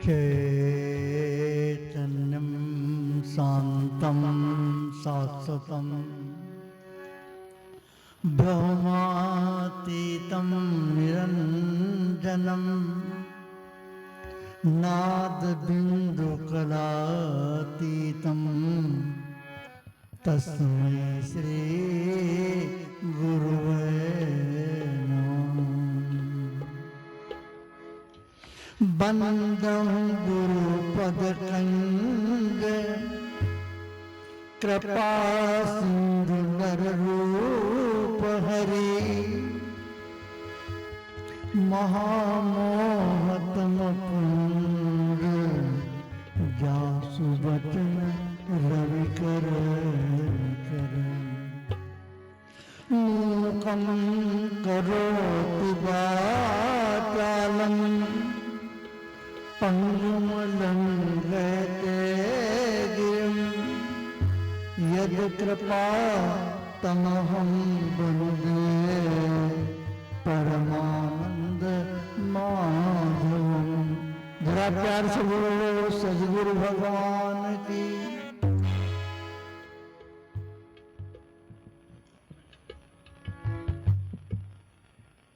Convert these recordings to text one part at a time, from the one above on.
चैतन्यं शान्तं शाश्वतं ब्रह्मातीतं निरञ्जनं नादबिन्दुकलातीतं तस्मै श्री गुरुवे बंदं गुरुपदकंज कृपा सिंधु नररूप हरि महामोहतम पुंज जासु बचन रवि कर मूकं करोति वाचालं पंगुम लंघयते गिरिं यद्कृपा तमहं वन्दे परमानंद माधवम्। जरा प्यार से बोलो सद्गुरु भगवान की।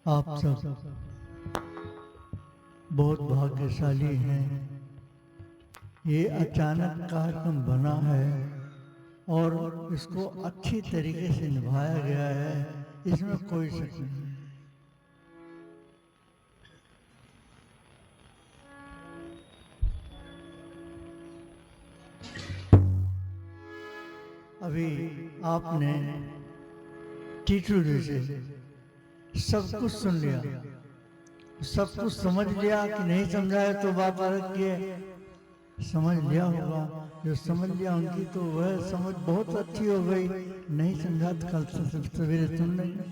आप सब बहुत भाग्यशाली हैं। ये अचानक कार्यक्रम बना है और इसको अच्छी तरीके से निभाया गया है, इसमें कोई शक नहीं। अभी आपने टीचर से सब कुछ सुन लिया, सब कुछ समझ लिया कि नहीं समझा है तो बात अलग की है, समझ लिया होगा। जो समझ लिया उनकी तो वह समझ बहुत अच्छी हो गई, नहीं समझा तो कल सवेरे सुन लेंगे।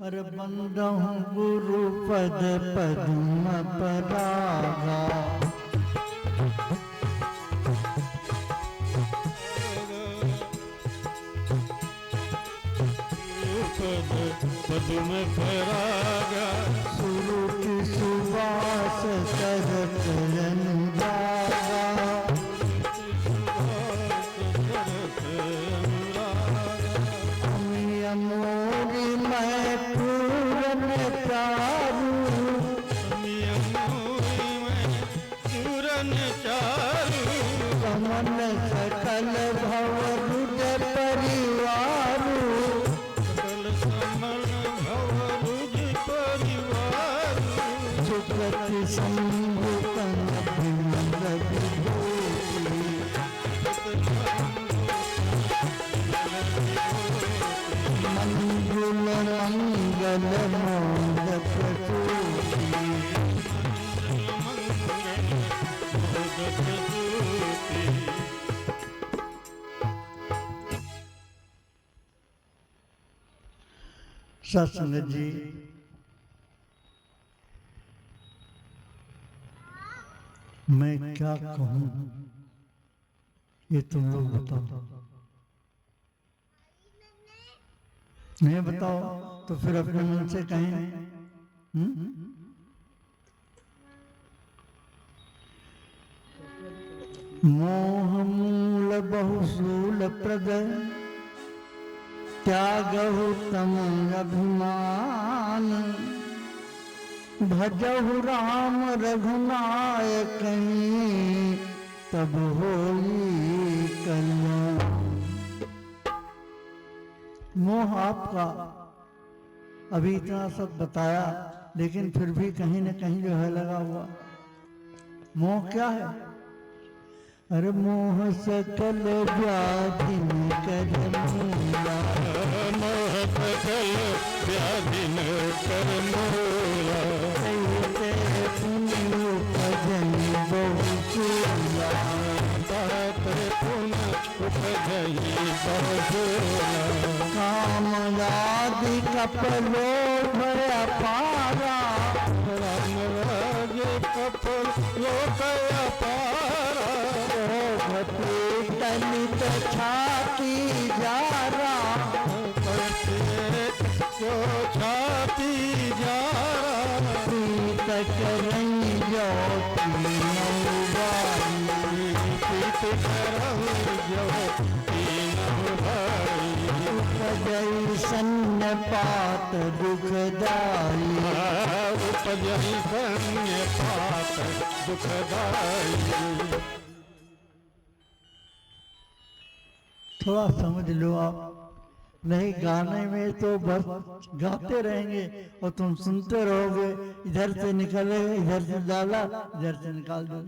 अरे बंदहु गुरु पद पद्म परागा पद्म परागा सुरुचि सुवास करत अनुरागा अमोरी मैं पूरन चारू पूरन चारू समन सकल भव रुज परिवारू सुकृति संभूतन मंगल मंगल मोदक सत्संग जी। मैं क्या कहूँ ये तुम लोग बताओ। नहीं बताओ तो फिर अपने मन से कहें। मोह मूल बहुशूल प्रद त्यागहु तम अभिमान भजहु राम रघुनायक तब होई कल्याण। मोह आपका अभी इतना सब बताया, लेकिन फिर भी कहीं न कहीं जो है लगा हुआ। मोह क्या है? अरे मोह सकल व्याधि कर मूला, मोह सकल व्याधि कर मूला पुण्य भजन बहुचूला पुण्य उपजई बहुचूला काम आदि कपलो भया पारा राम राज कपल लोकया पारा तनित छाती जारा जो छाती जा प्रीत करई जो तीनों भाई पीत करऊ जो तीनों भाई उपजई सन्नपात दुखदाई उपजई सन्नपात दुखदाई। थोड़ा समझ लो आप, नहीं गाने में तो बस गाते रहेंगे और तुम सुनते रहोगे, इधर से निकले इधर से डाला इधर से निकाल दो।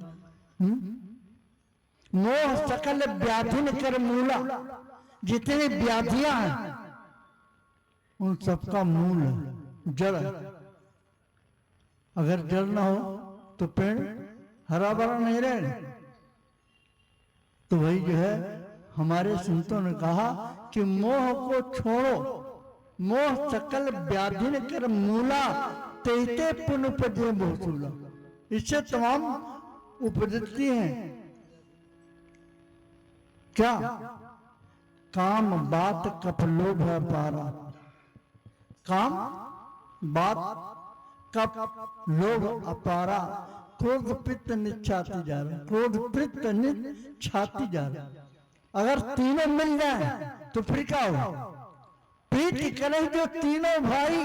मोह सकल व्याधिन कर मूला, जितनी व्याधियां हैं उन सबका मूल है, जड़ है। अगर जड़ ना हो तो पेड़ हरा भरा नहीं रहेगा। तो वही जो है हमारे संतों ने कहा कि मोह को छोड़ो, मोह सकल व्याधिन कर मूला, तेते पुन उपजे बहुसूला। इससे तमाम उपजती हैं क्या? काम बात कप लोभ पारा, काम बात कप लोभ अपारा, क्रोध पित्त निच्छाती जा रहा, क्रोध पित्त निच्छाती जा रहा। अगर तीनों मिल जाए तो फिर क्या हो? प्रीति करे जो तीनों भाई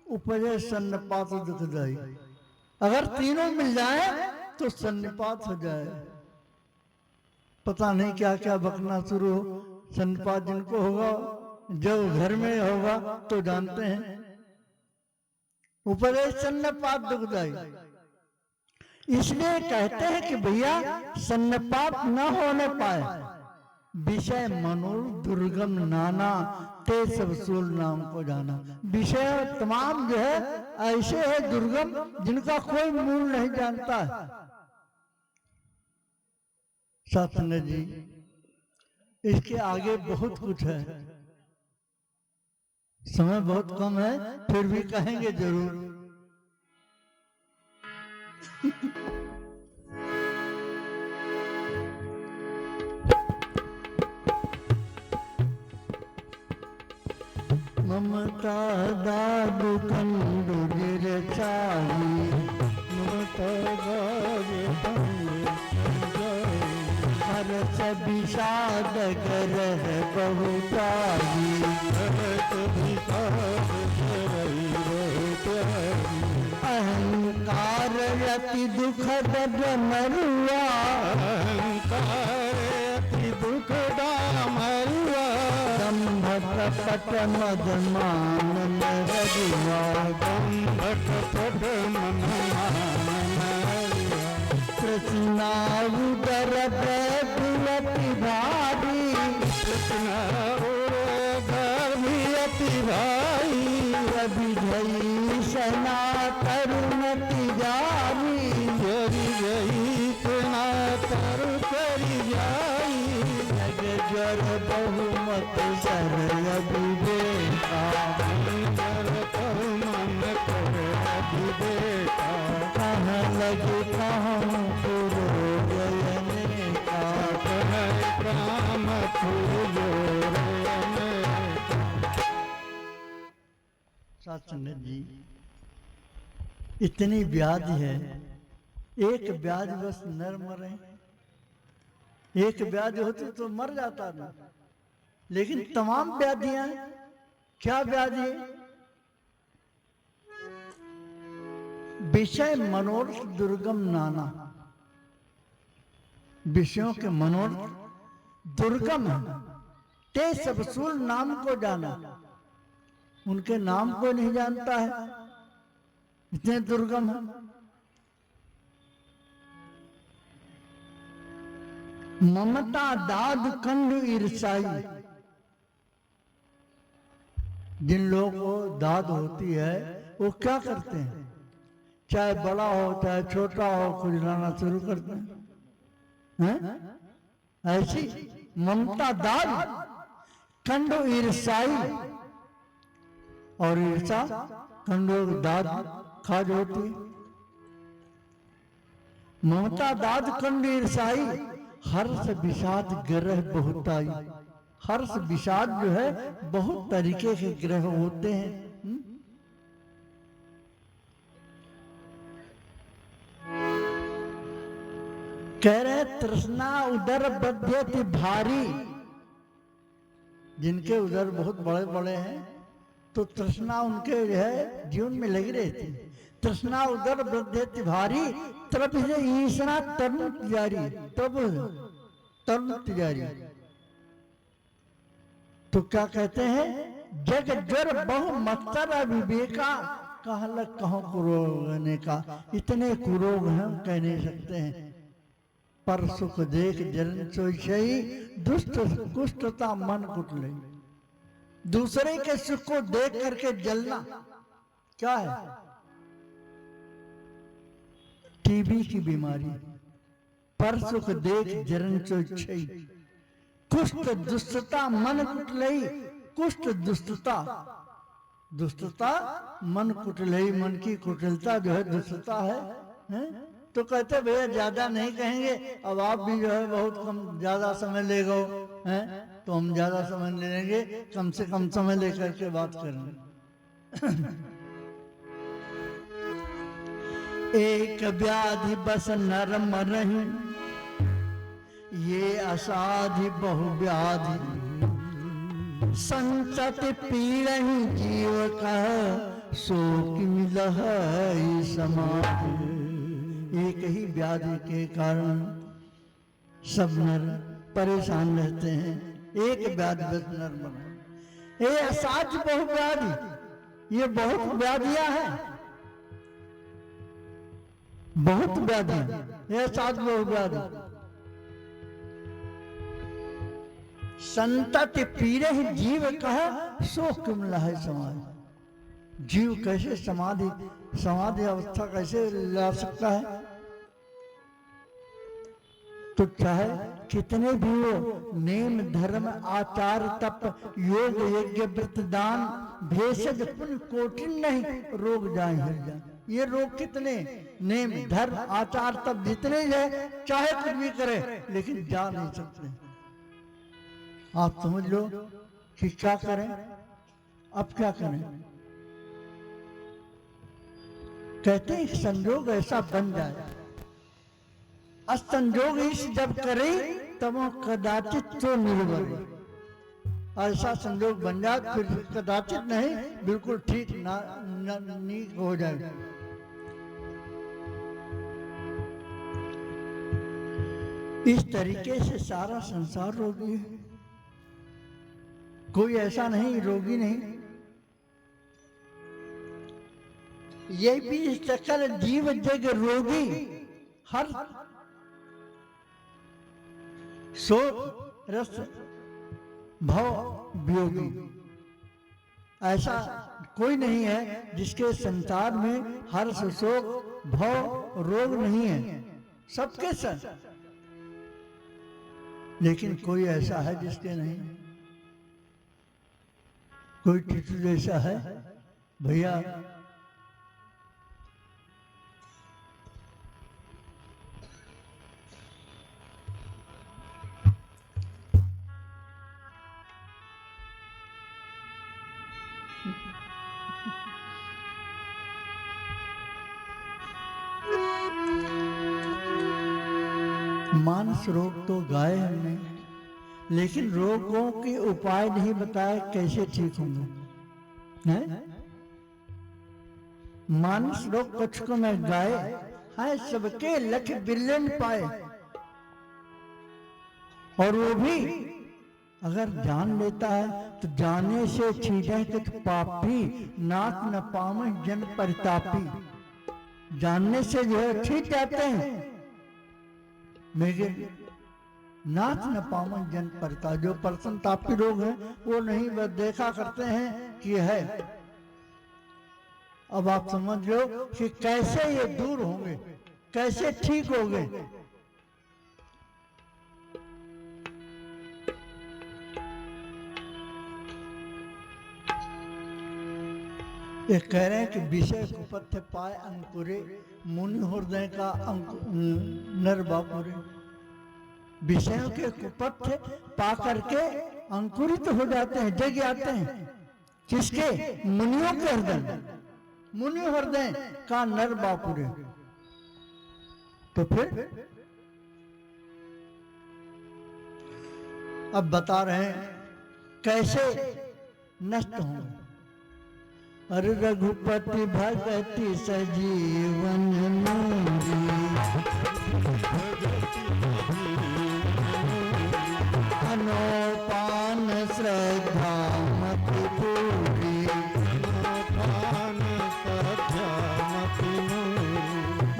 उपजे सन्नपात दुखदाई। अगर तीनों मिल जाए तो सन्निपात हो जाए। पता नहीं क्या क्या बकना शुरू हो, सन्निपात जिनको होगा, जब घर में होगा तो जानते हैं। उपजे सन्निपात दुखदाई, इसलिए कहते हैं कि भैया सन्निपात न होने पाए, विषय मनोर दुर्गम नाना, ते सब सूल नाम को जाना। विषय तमाम जो है ऐसे है दुर्गम, जिनका कोई मूल नहीं जानता है। सत्संग जी, इसके आगे बहुत कुछ है, समय बहुत कम है, फिर भी कहेंगे जरूर। ममता दादू कंदु गिर चाही, ममता दादू कंदु हर्ष विषाद करह बहु त्यागी, हर्ष विषाद करहि बहु त्यागी। अहंकार अति दुखद डमरुआ, अहंकार अति दुखदा मरुआ, दंभ कपट मद मान हरिया, दंभ कपट मन मान हरिया। कृष्णा उदर पुलति भारी, कृष्णा उदर अति भारी, विजयी सना तरुणति जारी, जरी जई सना तरु करी जाई। जग ज्वर बहुमत सर अभिवेका, जर कहु मन कर अभिवेका, कह लगे कहूँ पुरोगयने का, कह काम फूलो रयने। सत्संग जी, इतनी व्याधि है, एक व्याधि बस नर मरे, एक व्याधि होती तो मर जाता था, लेकिन तमाम व्याधियां क्या व्याधि है? विषय मनोरथ दुर्गम नाना, विषयों के मनोरथ दुर्गम है। ते सब सूल नाम को जाना, उनके नाम को नहीं जानता है, इतने दुर्गम है। ममता दाद कंड ईर्षाई, जिन लोगों को दाद होती है वो क्या करते हैं? चाहे बड़ा हो चाहे छोटा हो, खुजलाना शुरू करते हैं। ऐसी ममता दाद कंड ईर्षाई, और ईर्षा कंडों दाद खाज होती है। ममता दाद कंड ईर्षाई, हर्ष विषाद ग्रह बहुताई। हर्ष विषाद जो है बहुत तरीके के ग्रह होते हैं। कह रहे तृष्णा उदर बध्यति भारी, जिनके उदर बहुत बड़े बड़े हैं तो तृष्णा उनके जो है जीवन में लगी रहती। तृष्णा उदर बध्यति भारी, तब से ईसना तरुण तिजारी, तब तरुण तिजारी। तो क्या कहते हैं, जग ज्वर बहु मत्सर अविवेका, कहाँ लग कहाँ कुरोगने का, इतने कुरोग हैं कह नहीं सकते हैं। पर सुख देख जरन सोई, दुष्ट कुष्ठता मन कुटले। दूसरे के सुख को देख करके जलना क्या है, टीबी की बीमारी। पर सुख देख जरन सोई, कुष्ठ दुष्टता मन कुटलई, कुष्ठ दुष्टता, दुष्टता मन कुटलई, मन की कुटिलता जो है दुष्टता है? तो कहते भैया ज्यादा नहीं कहेंगे, अब आप भी जो है बहुत कम ज्यादा समय ले गो हैं, तो हम ज्यादा समय ले लेंगे, कम से कम समय लेकर के बात करेंगे। एक व्याधि बस नरम रही, ये असाधि बहु व्याधि, संचत पीड़हि जीव का, शोक मिलह समाधि। एक ही व्याधि के कारण सब नर परेशान रहते हैं, एक व्याधि बस नर बना। ये असाध्य बहु व्याधि, ये बहुत व्याधियां हैं, बहुत व्याधियां, ये असाध्य बहु व्याधि। संतति पीड़े जीव कहा, शोक मिला है समाधि। जीव कैसे समाधि अवस्था कैसे ला सकता है? तो चाहे कितने भी हो, नेम धर्म आचार तप योग यज्ञ व्रत दान भेषज पुण्य कोटिन नहीं, रोग जाए हर जाए। ये रोग कितने, नेम धर्म आचार तप जितने है, चाहे कुछ भी करे लेकिन जा नहीं सकते। आप समझ लो कि क्या करें, अब क्या करें? कहते हैं संजोग ऐसा बन जाए, असंजोग इस जब करे तब कदाचित तो निर्भर। ऐसा संजोग बन जाए फिर कदाचित नहीं, बिल्कुल ठीक नीक हो जाए। इस तरीके से सारा संसार रोगी है, कोई ऐसा नहीं रोगी नहीं। ये भी सकल जीव जग रोगी, हर शोक रस भव वियोगी। ऐसा कोई नहीं है जिसके संसार में हर्ष शोक भव रोग नहीं है, सबके साथ। लेकिन कोई ऐसा है जिसके नहीं। कोई टिटू जैसा है भैया, मानस रोग तो गाए हमने, लेकिन रोगों के उपाय नहीं बताए कैसे ठीक होंगे। मानस रोग कुछ को मैं गाए है, सबके लख बिलियन पाए, और वो भी अगर जान लेता है तो जाने से छीटे कुछ पापी, नाथ न पावे जन परितापी। जानने से जो है छीट जाते हैं, लेकिन नाथ न पावन जन परता। जो प्रसन्नतापी लोग हैं वो नहीं, बस देखा करते हैं कि है। अब आप समझ लो कि कैसे ये दूर होंगे, कैसे ठीक होंगे। ये कह रहे हैं कि विषय कुपथ्य पाए अंकुरे, मुनि हृदय का नर बापुरे। विषयों के कुपथ्य पा करके अंकुरित हो जाते हैं, जग जाते हैं। किसके? मुनियों के हृदय, मुनि हृदय का नर बापुरे। तो फिर अब बता रहे हैं कैसे नष्ट हों। अरे रघुपति भगति सजीवन मूरी, अनोपान श्रद्धा मति पूरी,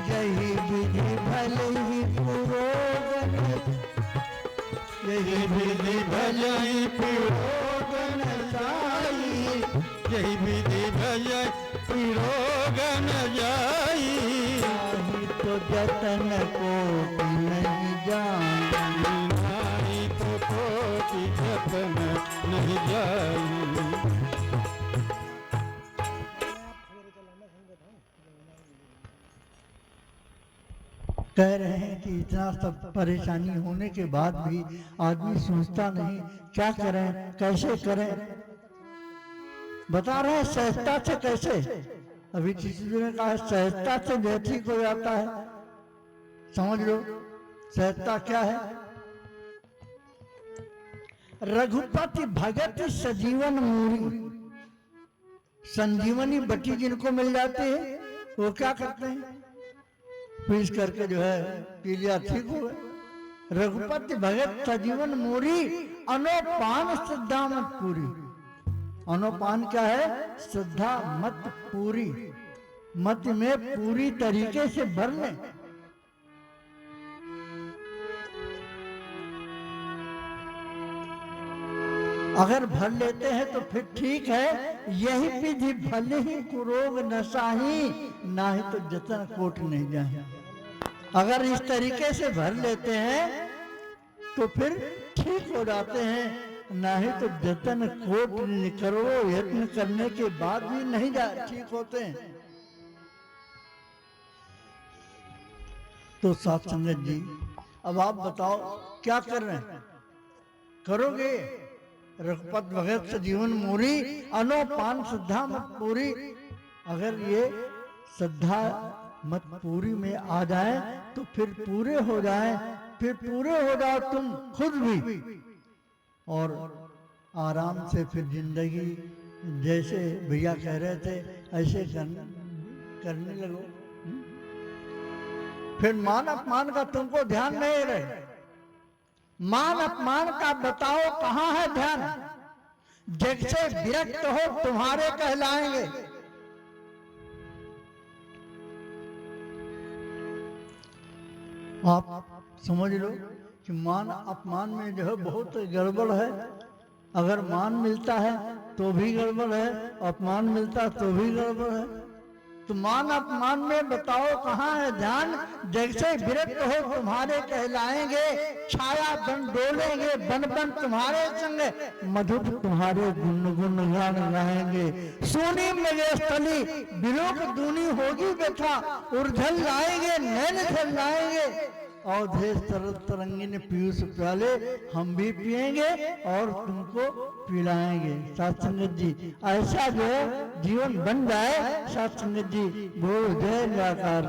यही विधि भले ही पुरोगन, यही विधि भले ही पुरोगन साई, यही विधि भजय पिरोगन जाई, तो जतन कोटि नहीं जानी, नाई तो कोटि जतन नहीं जाई। कह रहे हैं कि इतना सब परेशानी होने के बाद भी आदमी सोचता नहीं, क्या करें कैसे करें। बता रहे हैं सहजता से कैसे। अभी किसी ने कहा सहजता से जो ठीक हो जाता है, समझ लो सहजता क्या है। रघुपति भगत सजीवन मूरी, संजीवनी बटी जिनको मिल जाती है वो क्या करते हैं, पीस करके जो है पी लिया, ठीक हो गए। रघुपति भगत सजीवन मूरी, अनोपान श्रद्धा मत पूरी। अनोपान क्या है, श्रद्धा मत पूरी, मत में पूरी तरीके से भर लें। अगर भर लेते हैं तो फिर ठीक है, यही विधि भले ही कुरोग नसाही, ना ही तो जतन कोट नहीं जाए। अगर इस तरीके से भर लेते हैं तो फिर ठीक हो जाते हैं, ना ही तो जतन कोट करो यत्न करने के बाद भी नहीं जा ठीक होते हैं। तो साथ संगत जी अब आप बताओ क्या कर रहे हैं, करोगे रघुपत भगत सजीवन मूरी, अनोपान श्रद्धा मत पूरी। अगर ये श्रद्धा मत पूरी में आ जाए तो फिर पूरे हो जाए, फिर पूरे हो जाओ तुम खुद भी, और आराम से फिर जिंदगी जैसे भैया कह रहे थे ऐसे करने लगो। फिर मान अपमान का तुमको ध्यान नहीं रहे। मान अपमान का बताओ कहां है ध्यान, जैसे विरक्त हो तुम्हारे कहलाएंगे। आप समझ लो कि मान अपमान में जो है बहुत गड़बड़ है। अगर मान मिलता है तो भी गड़बड़ है, अपमान मिलता है तो भी गड़बड़ है। तो मान अपमान में बताओ कहाँ है ध्यान, जैसे विरक्त हो तुम्हारे कहलाएंगे। छाया बन डोलेंगे बन बन तुम्हारे संग, मधुर तुम्हारे गुण गुण गान गाएंगे। सोनी में स्थली बिलोक दूनी होगी व्यथा, उर्झल लाएंगे नैन झल लाएंगे। अवधेश तरल तरंगिन पीयूष प्याले हम भी पिएंगे और तुमको पिलाएंगे। साथ संगत जी ऐसा जो जीवन बन जाए, साथ संगत जी बोल जय निराकार।